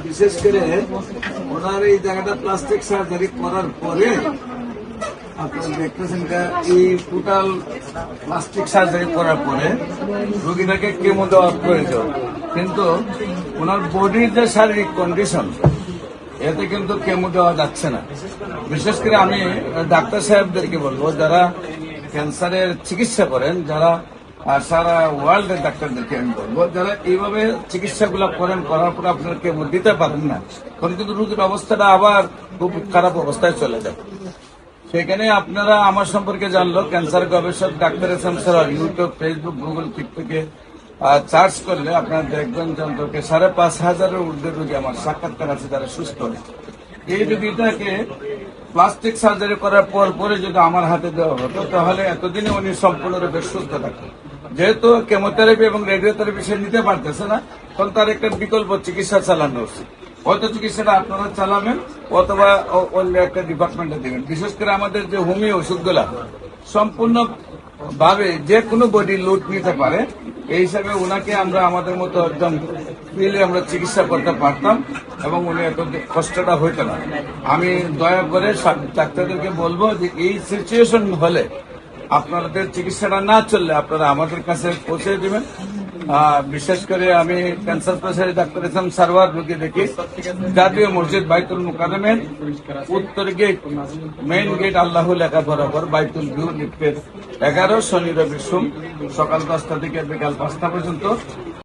বিশেষ করে ওনার এই জায়গাটা প্লাস্টিক সার্জারি করার পরে আপনারা দেখতেছেন এই টোটাল প্লাস্টিক সার্জারি করার পরে রোগীটাকে কেমো দেওয়ার প্রয়োজন, কিন্তু ওনার বডির যে শারীরিক কন্ডিশন এতে কিন্তু কেমো দেওয়া যাচ্ছে না। বিশেষ করে আমি ডাক্তার সাহেবদেরকে বলবো, যারা ক্যান্সারের চিকিৎসা করেন, যারা সারা ওয়ার্ল্ডের ডাক্তারদেরকে আমি বলবো, যারা এইভাবে চিকিৎসাগুলো করেন, করার পরে আপনারা কেমো দিতে পারেন না, তখন কিন্তু রোগীর অবস্থাটা আবার খুব খারাপ অবস্থায় চলে যায়। সেখানে আপনারা আমার সম্পর্কে জানলো, ক্যান্সার গবেষক doctor S M Sarwar YouTube, Facebook, Google থেকে সার্চ করলে আপনারা দেখবেন যে অন্তত 5,500-এর ঊর্ধ্বে রোগী আমার সাক্ষাৎকার আছে যারা সুস্থ। এই রোগীটাকে প্লাস্টিক সার্জারি করার পরে যদি আমার হাতে দেওয়া হতো তাহলে এতদিনে উনি সম্পূর্ণরূপে সুস্থ থাকতেন। যেহেতু কেমোথেরাপি এবং রেডিওথেরাপি সে নিতে পারতেছে না, তখন তার একটা বিকল্প চিকিৎসা চালানো উচিত। হয়তো চিকিৎসাটা আপনারা চালাবেন অথবা অন্য একটা ডিপার্টমেন্টে দেবেন। বিশেষ করে আমাদের যে হোমিও ওষুধগুলা সম্পূর্ণ ভাবে যে কোনো বডি লোড নিতে পারে, এই হিসাবে ওনাকে আমরা আমাদের মতো একদম ফ্রিলি আমরা চিকিৎসা করতে পারতাম এবং উনি এত কষ্টটা হইতো না। আমি দয়া করে ডাক্তারদেরকে বলবো যে এই সিচুয়েশন হলে আপনাদের চিকিৎসাটা না চললে আপনারা আমাদের কাছে পৌঁছে দেবেন। বিশেষ করে আমি cancer specialist doctor S M Sarwar রোগী দেখি জাতীয় মসজিদ বাইতুল মুকাররমের উত্তর গেট, মেইন গেট আল্লাহ লেখা বরাবর, বাইতুল ভিউ লিফটের 11, শনি রবি সোম, সকাল 10টা থেকে বিকাল 5টা পর্যন্ত।